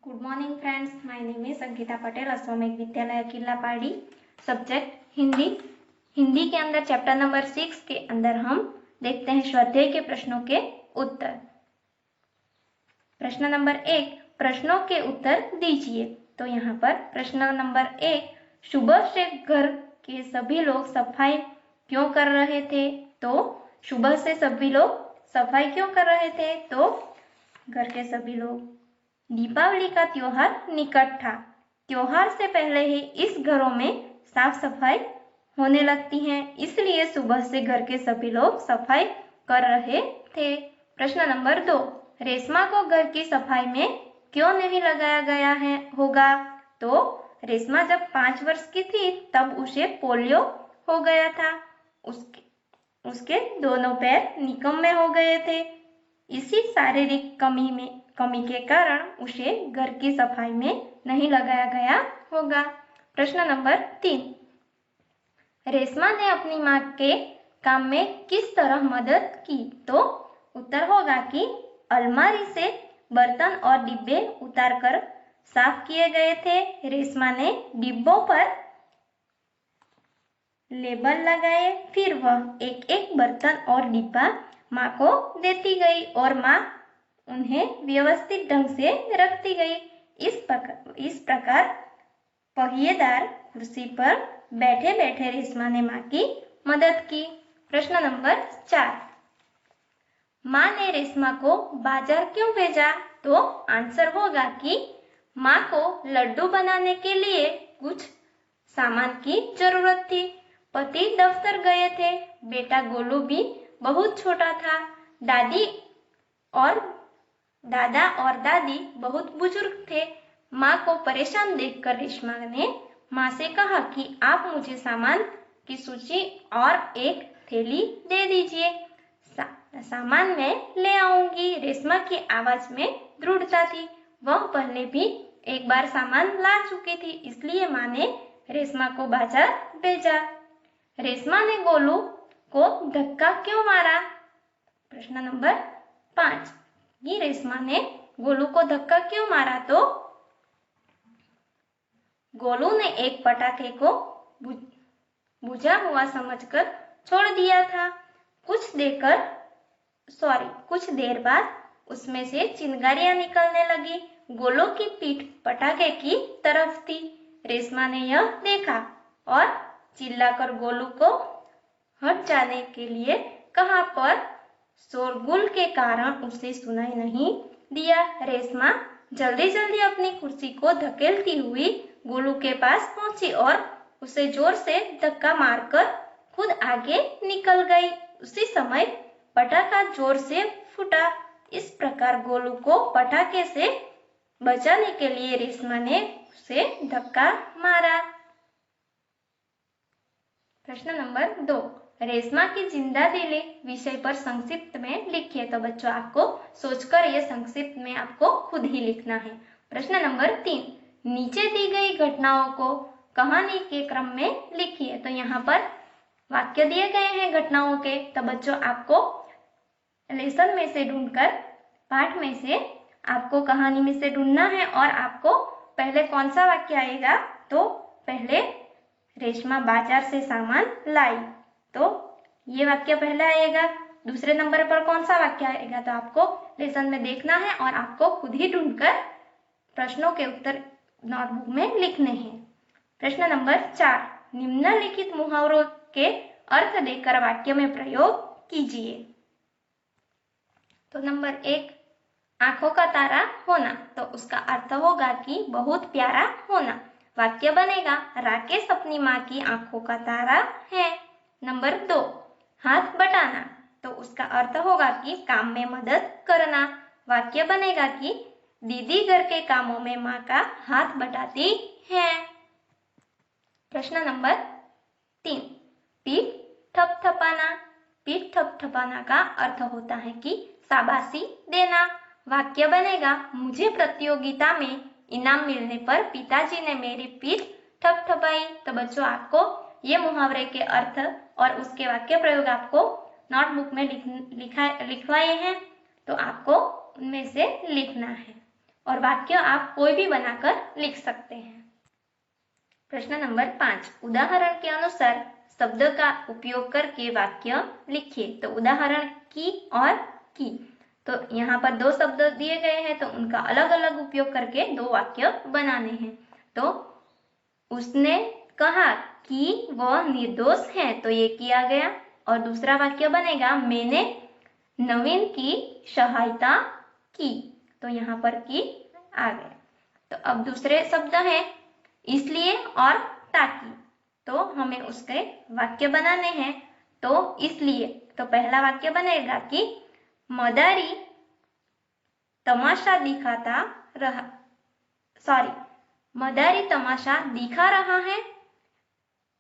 Good morning friends, my name is Ankita Patel, Ashwamegh Vidyalaya Killapadi. Subject Hindi. Hindi के अंदर chapter number 6 के अंदर हम देखते हैं स्वाध्याय के प्रश्नों के उत्तर। प्रश्न नंबर 1, प्रश्नों के उत्तर दीजिए। तो यहाँ पर प्रश्न नंबर 1, सुबह से घर के सभी लोग सफाई क्यों कर रहे थे? तो सुबह से सभी लोग सफाई क्यों कर रहे थे? तो घर के सभी लोग, दीपावली का त्योहार निकट था। त्योहार से पहले ही इस घरों में साफ सफाई होने लगती है, इसलिए सुबह से घर के सभी लोग सफाई कर रहे थे। प्रश्न नंबर 2, रेशमा को घर की सफाई में क्यों नहीं लगाया गया होगा? तो रेशमा जब 5 वर्ष की थी तब उसे पोलियो हो गया था। उसके दोनों पैर निकम्मे हो गए थे। इसी शारीरिक कमी के कारण उसे घर की सफाई में नहीं लगाया गया होगा। प्रश्न नंबर 3, रेशमा ने अपनी मां के काम में किस तरह मदद की? तो उत्तर होगा कि अलमारी से बर्तन और डिब्बे उतारकर साफ किए गए थे। रेशमा ने डिब्बों पर लेबल लगाए, फिर वह एक एक बर्तन और डिब्बा माँ को देती गई और माँ उन्हें व्यवस्थित ढंग से रखती गई। इस प्रकार पहिएदार कुर्सी पर बैठे बैठे रेशमा ने माँ की मदद की। प्रश्न नंबर 4, माँ ने रेशमा को बाजार क्यों भेजा? तो आंसर होगा कि माँ को लड्डू बनाने के लिए कुछ सामान की जरूरत थी। पति दफ्तर गए थे, बेटा गोलू भी बहुत छोटा था। दादा और दादी बहुत बुजुर्ग थे। माँ को परेशान देखकर रेशमा ने माँ से कहा कि आप मुझे सामान की सूची और एक थैली दे दीजिए, सामान मैं ले आऊंगी। रेशमा की आवाज में दृढ़ता थी। वह पहले भी एक बार सामान ला चुकी थी, इसलिए माँ ने रेशमा को बाजार भेजा। रेशमा ने गोलू को धक्का क्यों मारा? प्रश्न नंबर 5, ये रेशमा ने गोलू को धक्का क्यों मारा? तो गोलू ने एक पटाखे को बुझा हुआ समझकर छोड़ दिया था। कुछ देर बाद उसमें से चिंगारियां निकलने लगी। गोलू की पीठ पटाखे की तरफ थी। रेशमा ने यह देखा और चिल्लाकर गोलू को हट जाने के लिए कहा, पर शोरगुल के कारण उसे सुनाई नहीं दिया। रेशमा जल्दी जल्दी अपनी कुर्सी को धकेलती हुई गोलू के पास पहुंची और उसे जोर से धक्का मारकर खुद आगे निकल गई। उसी समय पटाखा जोर से फूटा। इस प्रकार गोलू को पटाखे से बचाने के लिए रेशमा ने उसे धक्का मारा। प्रश्न नंबर 2, रेशमा की जिंदा दिली विषय पर संक्षिप्त में लिखिए। तो बच्चों, आपको सोचकर यह संक्षिप्त में आपको खुद ही लिखना है। प्रश्न नंबर 3, नीचे दी गई घटनाओं को कहानी के क्रम में लिखिए। तो यहाँ पर वाक्य दिए गए हैं घटनाओं के। तो बच्चों, आपको लेसन में से ढूंढकर, पाठ में से आपको कहानी में से ढूंढना है और आपको पहले कौन सा वाक्य आएगा? तो पहले रेशमा बाजार से सामान लाई, तो ये वाक्य पहला आएगा। दूसरे नंबर पर कौन सा वाक्य आएगा? तो आपको लेसन में देखना है और आपको खुद ही ढूंढकर प्रश्नों के उत्तर नोटबुक में लिखने हैं। प्रश्न नंबर 4, निम्नलिखित मुहावरों के अर्थ देकर वाक्य में प्रयोग कीजिए। तो नंबर 1, आंखों का तारा होना। तो उसका अर्थ होगा कि बहुत प्यारा होना। वाक्य बनेगा, राकेश अपनी माँ की आंखों का तारा है। नंबर 2, हाथ बटाना। तो उसका अर्थ होगा कि काम में मदद करना। वाक्य बनेगा कि दीदी घर के कामों में माँ का हाथ बटाती है। प्रश्न नंबर 3, पीठ थपथपाना। पीठ थपथपाना का अर्थ होता है कि शाबाशी देना। वाक्य बनेगा, मुझे प्रतियोगिता में इनाम मिलने पर पिताजी ने मेरी पीठ थपथपाई। तो बच्चों, आपको ये मुहावरे के अर्थ और उसके वाक्य प्रयोग आपको नोटबुक में लिखवाए हैं, तो आपको उनमें से लिखना है। और वाक्य आप कोई भी बनाकर लिख सकते हैं। प्रश्न नंबर 5, उदाहरण के अनुसार शब्द का उपयोग करके वाक्य लिखिए। तो उदाहरण की और की, तो यहाँ पर दो शब्द दिए गए हैं तो उनका अलग अलग उपयोग करके दो वाक्य बनाने हैं। तो उसने कहा कि वह निर्दोष है, तो ये किया गया। और दूसरा वाक्य बनेगा मैंने नवीन की सहायता की, तो यहाँ पर की आ गया। तो अब दूसरे शब्द हैं इसलिए और ताकि, तो हमें उसके वाक्य बनाने हैं। तो इसलिए, तो पहला वाक्य बनेगा कि मदारी तमाशा दिखाता रहा, मदारी तमाशा दिखा रहा है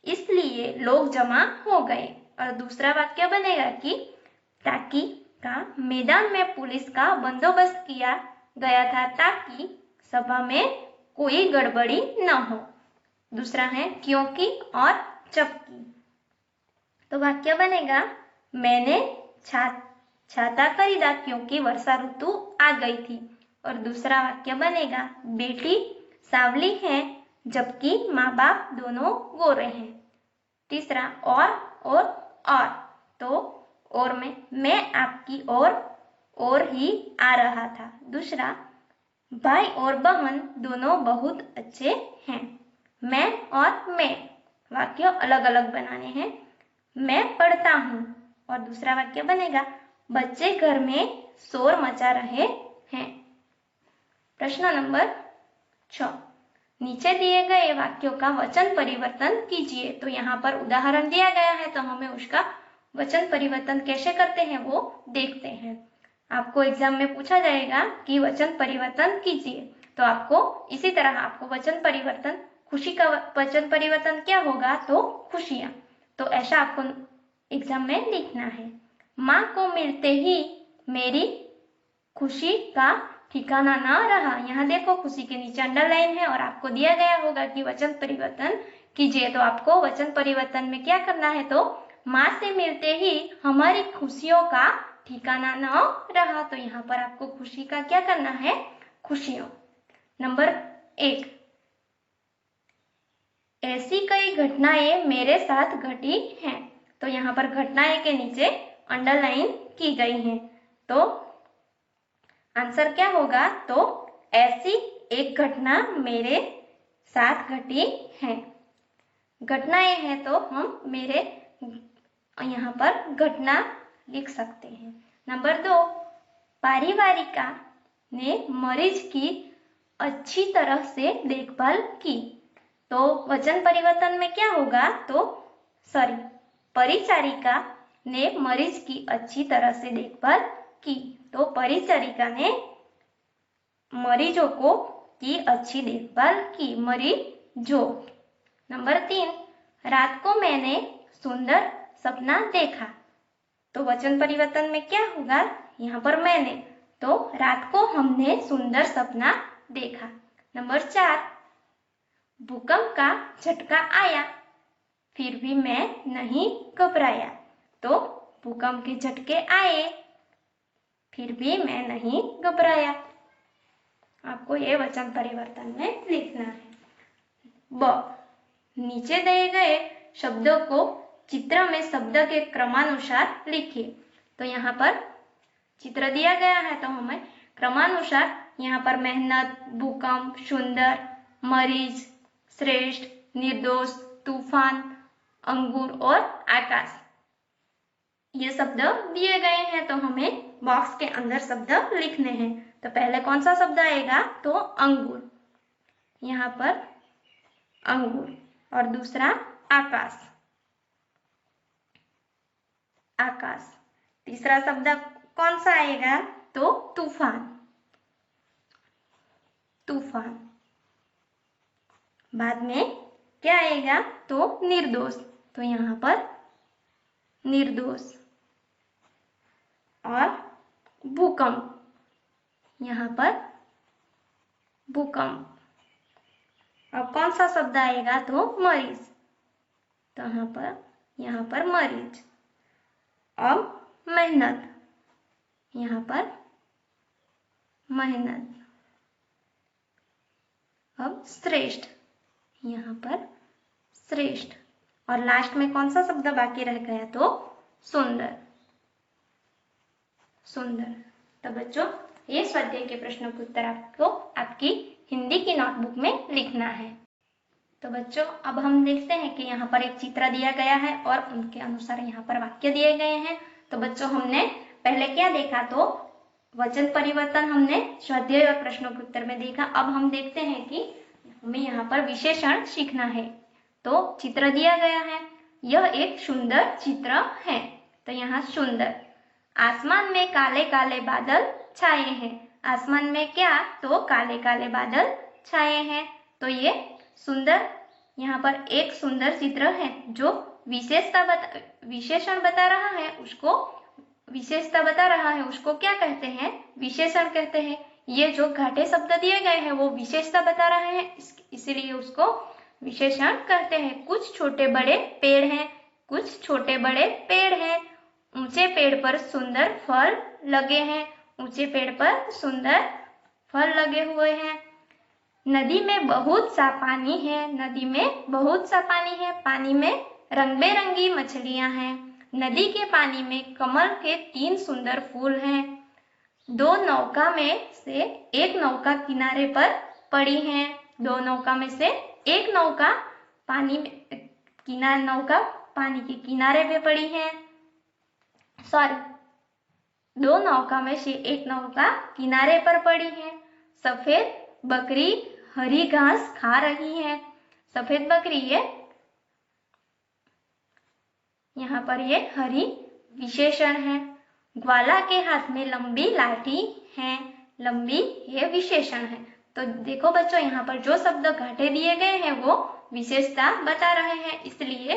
इसलिए लोग जमा हो गए। और दूसरा वाक्य बनेगा कि ताकि का मैदान में पुलिस का बंदोबस्त किया गया था ताकि सभा में कोई गड़बड़ी न हो। दूसरा है क्योंकि और जबकि, तो वाक्य बनेगा मैंने छाता खरीदा क्योंकि वर्षा ऋतु आ गई थी। और दूसरा वाक्य बनेगा बेटी सांवली है जबकि माँ बाप दोनों गोरे हैं। तीसरा और, तो और में मैं आपकी और ही आ रहा था। दूसरा भाई और बहन दोनों बहुत अच्छे हैं। मैं और मैं, वाक्य अलग अलग बनाने हैं। मैं पढ़ता हूँ, और दूसरा वाक्य बनेगा बच्चे घर में शोर मचा रहे हैं। प्रश्न नंबर 6, नीचे दिए गए वाक्यों का वचन परिवर्तन कीजिए। तो यहाँ पर उदाहरण दिया गया है तो हमें उसका वचन परिवर्तन कैसे करते हैं वो देखते हैं। आपको एग्जाम में पूछा जाएगा कि वचन परिवर्तन कीजिए, तो आपको इसी तरह आपको वचन परिवर्तन, खुशी का वचन परिवर्तन क्या होगा, तो खुशियां, तो ऐसा आपको एग्जाम में लिखना है। माँ को मिलते ही मेरी खुशी का ठिकाना ना रहा। यहाँ देखो खुशी के नीचे अंडरलाइन है और आपको दिया गया होगा कि वचन परिवर्तन कीजिए। तो आपको वचन परिवर्तन में क्या करना है, तो माँ से मिलते ही हमारी खुशियों का ठिकाना न रहा। तो यहाँ पर आपको खुशी का क्या करना है, खुशियों। नंबर 1, ऐसी कई घटनाएं मेरे साथ घटी हैं। तो यहाँ पर घटनाएं के नीचे अंडरलाइन की गई हैं। तो आंसर क्या होगा, तो ऐसी एक घटना मेरे साथ घटी है। घटनाएं हैं तो हम मेरे यहाँ पर घटना लिख सकते हैं। नंबर 2, पारिवारिका ने मरीज की अच्छी तरह से देखभाल की। तो वचन परिवर्तन में क्या होगा, तो परिचारिका ने मरीज की अच्छी तरह से देखभाल की। तो परिचारिका ने मरीजों को की अच्छी देखभाल की, मरीजों। नंबर 3, रात को मैंने सुंदर सपना देखा। तो वचन परिवर्तन में क्या होगा, यहाँ पर मैंने, तो रात को हमने सुंदर सपना देखा। नंबर 4, भूकंप का झटका आया फिर भी मैं नहीं घबराया। तो भूकंप के झटके आए फिर भी मैं नहीं घबराया। आपको ये वचन परिवर्तन में लिखना है। ब, नीचे दिए गए शब्दों को चित्र में शब्द के क्रमानुसार लिखिए। तो यहाँ पर चित्र दिया गया है तो हमें क्रमानुसार यहाँ पर मेहनत, भूकंप, सुंदर, मरीज, श्रेष्ठ, निर्दोष, तूफान, अंगूर और आकाश, ये शब्द दिए गए हैं। तो हमें बॉक्स के अंदर शब्द लिखने हैं। तो पहले कौन सा शब्द आएगा, तो अंगूर, यहाँ पर अंगूर। और दूसरा आकाश, आकाश। तीसरा शब्द कौन सा आएगा, तो तूफान, तूफान। बाद में क्या आएगा, तो निर्दोष। तो यहाँ पर निर्दोष। और भूकंप, यहाँ पर भूकंप। अब कौन सा शब्द आएगा, तो मरीज। तो यहाँ पर मरीज। अब मेहनत, यहाँ पर मेहनत। अब श्रेष्ठ, यहाँ पर श्रेष्ठ, और लास्ट में कौन सा शब्द बाकी रह गया? तो सुंदर, सुंदर। तो बच्चों ये स्वाध्याय के प्रश्नों के उत्तर आपको आपकी हिंदी की नोटबुक में लिखना है। तो बच्चों अब हम देखते हैं कि यहाँ पर एक चित्र दिया गया है और उनके अनुसार यहाँ पर वाक्य दिए गए हैं। तो बच्चों हमने पहले क्या देखा? तो वचन परिवर्तन हमने स्वाध्याय और प्रश्नों के उत्तर में देखा। अब हम देखते हैं कि हमें यहाँ पर विशेषण सीखना है। तो चित्र दिया गया है, यह एक सुंदर चित्र है। तो यहाँ सुंदर, आसमान में काले काले बादल छाए हैं। आसमान में क्या? तो काले काले बादल छाए हैं। तो ये सुंदर, यहाँ पर एक सुंदर चित्र है जो विशेषण बता रहा है, उसको विशेषता बता रहा है, उसको क्या कहते हैं? विशेषण कहते हैं। ये जो घाटे शब्द दिए गए हैं वो विशेषता बता रहे हैं, इसीलिए उसको विशेषण कहते हैं। कुछ छोटे बड़े पेड़ हैं, कुछ छोटे बड़े पेड़ हैं। ऊंचे पेड़ पर सुंदर फल लगे हैं, ऊंचे पेड़ पर सुंदर फल लगे हुए हैं। नदी में बहुत सा पानी है, नदी में बहुत सा पानी है। पानी में रंग बिरंगी मछलियां हैं। नदी के पानी में कमल के 3 सुंदर फूल हैं। 2 नौका में से एक नौका किनारे पर पड़ी है। 2 नौका में से एक नौका पानी के किनारे पे पड़ी है। 2 नौका में से एक नौका किनारे पर पड़ी है। सफेद बकरी हरी घास खा रही है। सफेद बकरी ये यहाँ पर ये हरी विशेषण है। ग्वाला के हाथ में लंबी लाठी है, लंबी ये विशेषण है। तो देखो बच्चों यहाँ पर जो शब्द घाटे दिए गए हैं वो विशेषता बता रहे हैं, इसलिए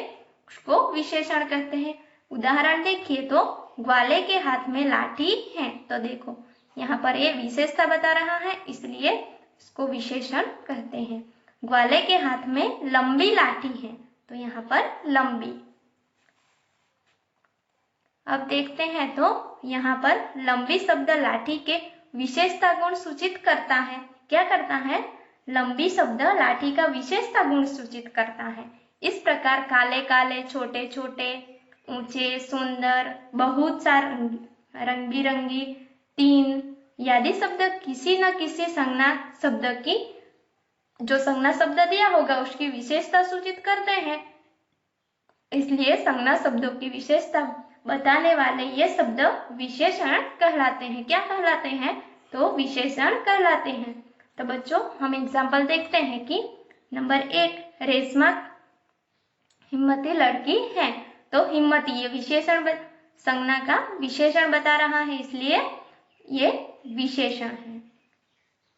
उसको विशेषण कहते हैं। उदाहरण देखिए तो ग्वाले के हाथ में लाठी है, तो देखो यहाँ पर ये विशेषता बता रहा है, इसलिए इसको विशेषण कहते हैं। ग्वाले के हाथ में लंबी लाठी है, तो यहाँ पर लंबी। अब देखते हैं तो यहाँ पर लंबी शब्द लाठी के विशेषता गुण सूचित करता है। क्या करता है? लंबी शब्द लाठी का विशेषता गुण सूचित करता है। इस प्रकार काले काले, छोटे छोटे, ऊंचे, सुंदर, बहुत सा, रंग बिरंगी, 3 आदि शब्द किसी न किसी संज्ञा शब्द की, जो संज्ञा शब्द दिया होगा उसकी विशेषता सूचित करते हैं, इसलिए संज्ञा शब्दों की विशेषता बताने वाले ये शब्द विशेषण कहलाते हैं। क्या कहलाते हैं? तो विशेषण कहलाते हैं। तो बच्चों हम एग्जाम्पल देखते हैं कि नंबर 1, रेशमा हिम्मती लड़की है। तो हिम्मती ये विशेषण संज्ञा का विशेषण बता रहा है, इसलिए ये विशेषण है।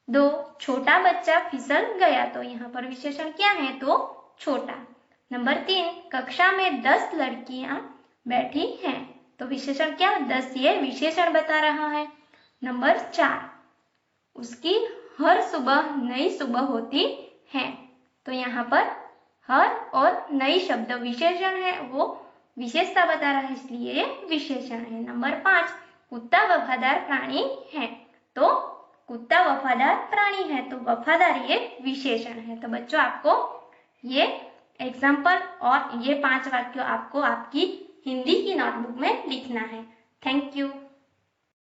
2, छोटा बच्चा फिसल गया। तो यहाँ पर विशेषण क्या है? तो छोटा। नंबर 3, कक्षा में 10 लड़कियां बैठी हैं। तो विशेषण क्या? 10 ये विशेषण बता रहा है। नंबर 4, उसकी हर सुबह नई सुबह होती है। तो यहाँ पर हर और नई शब्द विशेषण है, वो विशेषता बता रहा है, इसलिए ये विशेषण है। नंबर 5, कुत्ता वफादार प्राणी है। तो कुत्ता वफादार प्राणी है, तो वफादार ये विशेषण है। तो बच्चों आपको ये एग्जाम्पल और ये 5 वाक्य आपको आपकी हिंदी की नोटबुक में लिखना है। Thank you.